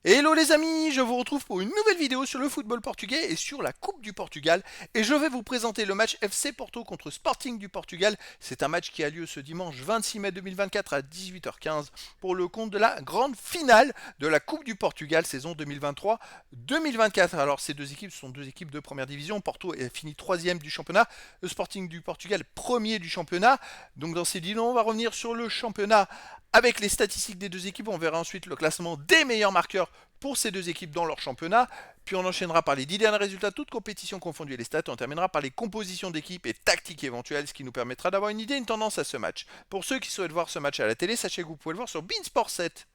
Hello les amis, je vous retrouve pour une nouvelle vidéo sur le football portugais et sur la Coupe du Portugal. Et je vais vous présenter le match FC Porto contre Sporting du Portugal. C'est un match qui a lieu ce dimanche 26 mai 2024 à 18h15 pour le compte de la grande finale de la Coupe du Portugal saison 2023-2024. Alors ces deux équipes sont deux équipes de première division. Porto a fini troisième du championnat, le Sporting du Portugal premier du championnat. Donc dans ces vidéos, on va revenir sur le championnat avec les statistiques des deux équipes. On verra ensuite le classement des meilleurs marqueurs pour ces deux équipes dans leur championnat. Puis on enchaînera par les 10 derniers résultats, toutes compétitions confondues et les stats. On terminera par les compositions d'équipes et tactiques éventuelles, ce qui nous permettra d'avoir une idée, une tendance à ce match. Pour ceux qui souhaitent voir ce match à la télé, sachez que vous pouvez le voir sur beansport 7.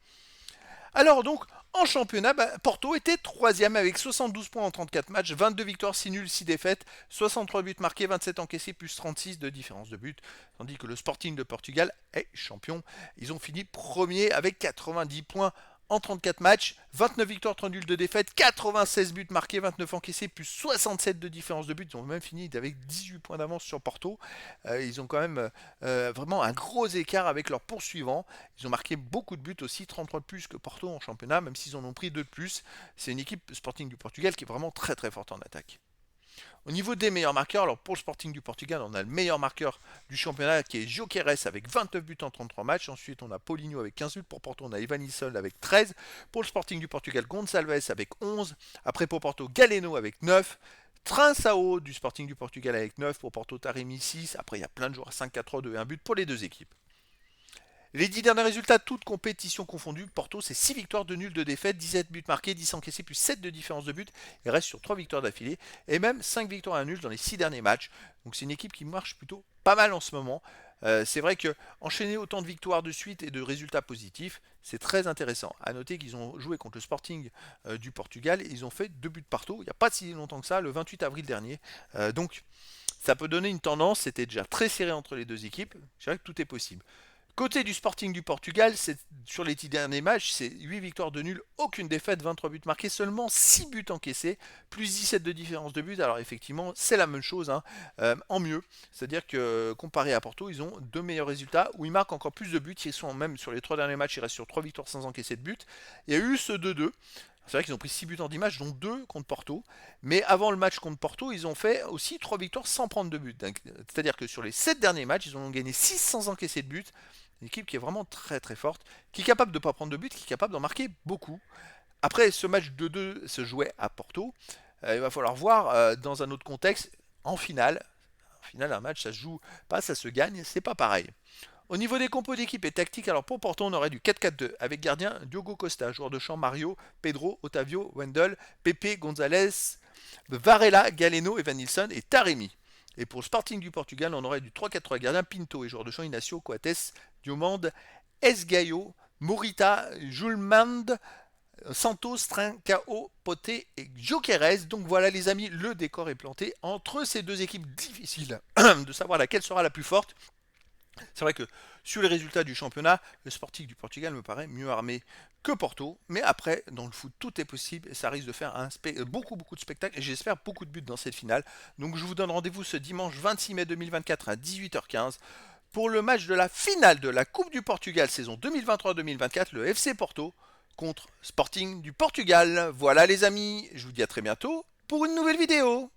Alors donc, en championnat, Porto était troisième avec 72 points en 34 matchs, 22 victoires, 6 nuls, 6 défaites, 63 buts marqués, 27 encaissés, plus 36 de différence de but. Tandis que le Sporting de Portugal est champion. Ils ont fini premier avec 90 points en 34 matchs, 29 victoires, 30 nuls de défaites, 96 buts marqués, 29 encaissés, plus 67 de différence de but. Ils ont même fini avec 18 points d'avance sur Porto. Ils ont quand même vraiment un gros écart avec leurs poursuivants. Ils ont marqué beaucoup de buts aussi, 33 de plus que Porto en championnat, même s'ils en ont pris 2 de plus. C'est une équipe Sporting du Portugal qui est vraiment très très forte en attaque. Au niveau des meilleurs marqueurs, alors pour le Sporting du Portugal, on a le meilleur marqueur du championnat qui est Gyökeres avec 29 buts en 33 matchs. Ensuite, on a Paulinho avec 15 buts. Pour Porto, on a Evanilson avec 13. Pour le Sporting du Portugal, Gonçalves avec 11. Après pour Porto, Galeno avec 9. Trincao du Sporting du Portugal avec 9. Pour Porto, Taremi 6. Après, il y a plein de joueurs à 5, 4, 3, 2 et 1 but pour les deux équipes. Les 10 derniers résultats, toutes compétitions confondues, Porto c'est 6 victoires, 2 nuls, 2 défaites, 17 buts marqués, 10 encaissés, plus 7 de différence de but. Il reste sur 3 victoires d'affilée et même 5 victoires à un nul dans les 6 derniers matchs. Donc c'est une équipe qui marche plutôt pas mal en ce moment. C'est vrai que enchaîner autant de victoires de suite et de résultats positifs, c'est très intéressant. À noter qu'ils ont joué contre le Sporting du Portugal et ils ont fait 2 buts partout. Il n'y a pas si longtemps que ça, le 28 avril dernier. Donc ça peut donner une tendance, c'était déjà très serré entre les deux équipes. C'est vrai que tout est possible. Côté du Sporting du Portugal, sur les 10 derniers matchs, c'est 8 victoires de nul, aucune défaite, 23 buts marqués, seulement 6 buts encaissés, plus 17 de différence de but. Alors effectivement, c'est la même chose, hein, en mieux. C'est-à-dire que comparé à Porto, ils ont deux meilleurs résultats, où ils marquent encore plus de buts. Ils sont même sur les 3 derniers matchs, ils restent sur 3 victoires sans encaisser de but. Il y a eu ce 2-2. C'est vrai qu'ils ont pris 6 buts en 10 matchs, dont 2 contre Porto. Mais avant le match contre Porto, ils ont fait aussi 3 victoires sans prendre de but. C'est-à-dire que sur les 7 derniers matchs, ils ont gagné 6 sans encaisser de but. Une équipe qui est vraiment très très forte, qui est capable de ne pas prendre de but, qui est capable d'en marquer beaucoup. Après, ce match 2-2 se jouait à Porto. Il va falloir voir dans un autre contexte, en finale. En finale, un match, ça se joue pas, ça se gagne, c'est pas pareil. Au niveau des compos d'équipe et tactique, alors pour Porto, on aurait du 4-4-2 avec gardien Diogo Costa, joueur de champ Mario, Pedro, Otavio, Wendel, Pepe, Gonzalez, Varela, Galeno, Evanilson et Taremi. Et pour le Sporting du Portugal, on aurait du 3-4-3 gardien Pinto et joueur de champ Inacio, Coates, Diomande, Esgaio, Morita, Julmand, Santos, Trincao, Poté et Gyökeres. Donc voilà les amis, le décor est planté entre ces deux équipes difficiles de savoir laquelle sera la plus forte. C'est vrai que sur les résultats du championnat, le Sporting du Portugal me paraît mieux armé que Porto. Mais après, dans le foot, tout est possible et ça risque de faire beaucoup de spectacles et j'espère beaucoup de buts dans cette finale. Donc je vous donne rendez-vous ce dimanche 26 mai 2024 à 18h15 pour le match de la finale de la Coupe du Portugal saison 2023-2024, le FC Porto contre Sporting du Portugal. Voilà les amis, je vous dis à très bientôt pour une nouvelle vidéo.